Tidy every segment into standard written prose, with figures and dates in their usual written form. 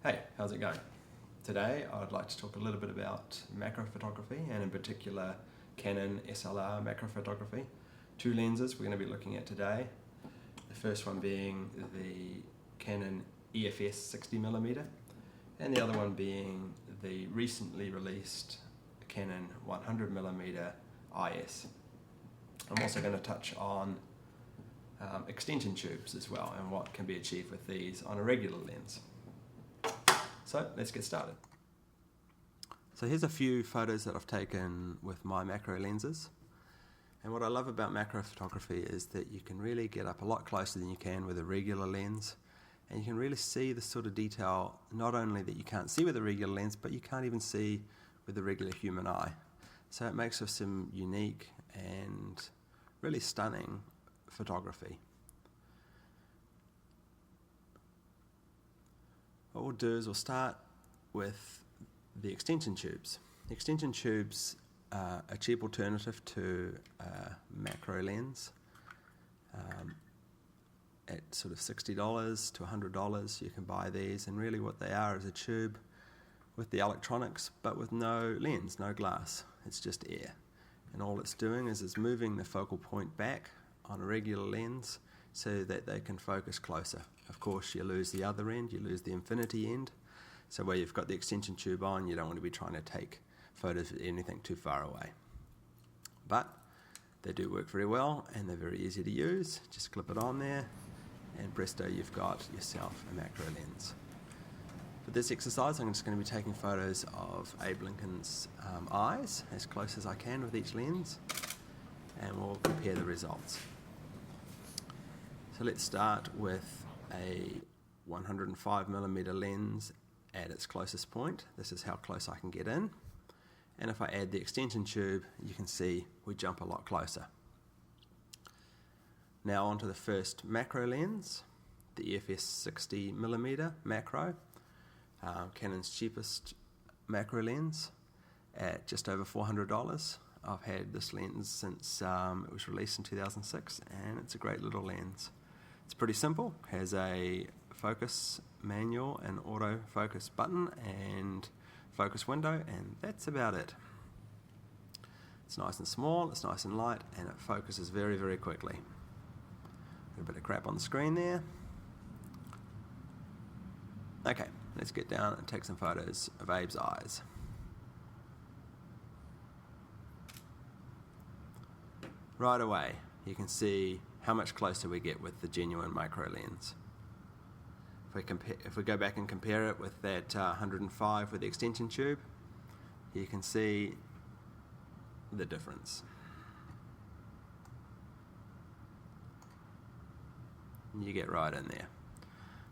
Hey, how's it going? Today I'd like to talk a little bit about macro photography and in particular Canon SLR macro photography. Two lenses we're going to be looking at today. The first one being the Canon EF-S 60mm and the other one being the recently released Canon 100mm IS. I'm also going to touch on extension tubes as well and what can be achieved with these on a regular lens. So let's get started. So here's a few photos that I've taken with my macro lenses. And what I love about macro photography is that you can really get up a lot closer than you can with a regular lens. And you can really see the sort of detail, not only that you can't see with a regular lens, but you can't even see with a regular human eye. So it makes for some unique and really stunning photography. What we'll do is we'll start with the extension tubes. The extension tubes are a cheap alternative to a macro lens. At sort of $60 to $100 you can buy these, and really what they are is a tube with the electronics but with no lens, no glass. It's just air, and all it's doing is it's moving the focal point back on a regular lens so that they can focus closer. Of course, you lose the other end, you lose the infinity end. So where you've got the extension tube on, you don't want to be trying to take photos of anything too far away. But they do work very well and they're very easy to use. Just clip it on there and presto, you've got yourself a macro lens. For this exercise, I'm just going to be taking photos of Abe Lincoln's eyes as close as I can with each lens, and we'll compare the results. So let's start with a 105mm lens at its closest point. This is how close I can get in. And if I add the extension tube, you can see we jump a lot closer. Now onto the first macro lens, the EF-S 60mm macro, Canon's cheapest macro lens at just over $400. I've had this lens since it was released in 2006, and it's a great little lens. It's pretty simple, has a focus manual and autofocus button and focus window, and that's about it. It's nice and small, it's nice and light, and it focuses very, very quickly. Got a bit of crap on the screen there. Okay, let's get down and take some photos of Abe's eyes. Right away, you can see how much closer we get with the genuine micro lens. If we go back and compare it with that 105 with the extension tube, you can see the difference. You get right in there.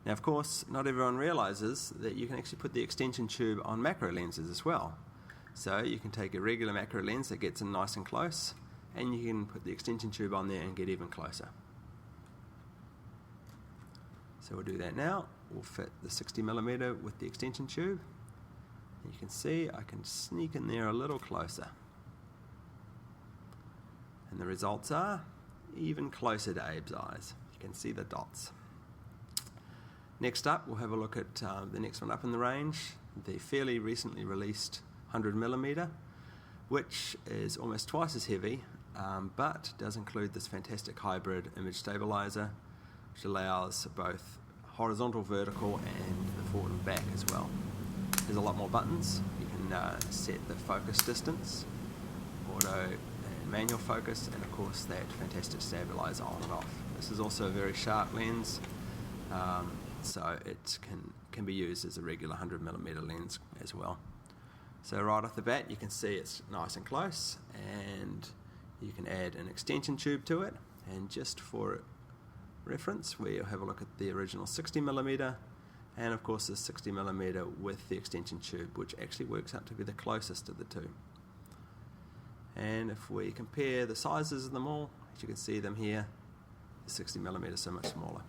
Now, of course, not everyone realizes that you can actually put the extension tube on macro lenses as well. So you can take a regular macro lens that gets in nice and close, and you can put the extension tube on there and get even closer. So we'll do that now. We'll fit the 60mm with the extension tube. You can see I can sneak in there a little closer. And the results are even closer to Abe's eyes. You can see the dots. Next up, we'll have a look at the next one up in the range, the fairly recently released 100mm, which is almost twice as heavy, but does include this fantastic hybrid image stabilizer, which allows both horizontal, vertical, and the forward and back as well. There's a lot more buttons. You can set the focus distance, auto and manual focus, and of course that fantastic stabilizer on and off. This is also a very sharp lens, so it can be used as a regular 100mm lens as well. So right off the bat, you can see it's nice and close, and you can add an extension tube to it. And just for reference, we'll have a look at the original 60mm, and of course the 60mm with the extension tube, which actually works out to be the closest of the two. And if we compare the sizes of them all, as you can see them here, the 60mm is so much smaller.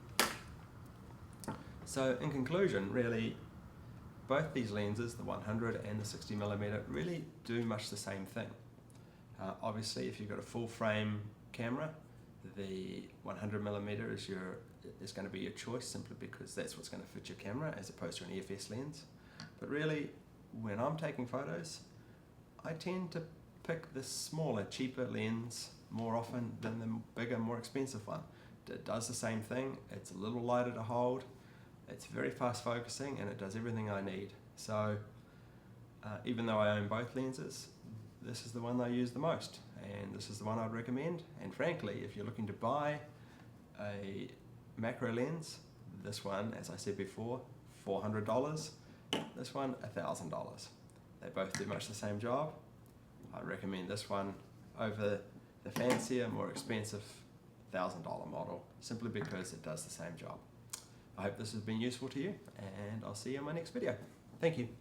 So in conclusion, really, both these lenses, the 100 and the 60mm, really do much the same thing. Obviously, if you've got a full frame camera, the 100mm is going to be your choice, simply because that's what's going to fit your camera as opposed to an EF-S lens. But really, when I'm taking photos, I tend to pick the smaller, cheaper lens more often than the bigger, more expensive one. It does the same thing. It's a little lighter to hold, it's very fast focusing, and it does everything I need. So even though I own both lenses, this is the one I use the most, and this is the one I'd recommend. And frankly, if you're looking to buy a macro lens, this one, as I said before, $400, this one $1,000. They both do much the same job. I recommend this one over the fancier, more expensive $1,000 model, simply because it does the same job. I hope this has been useful to you, and I'll see you in my next video. Thank you.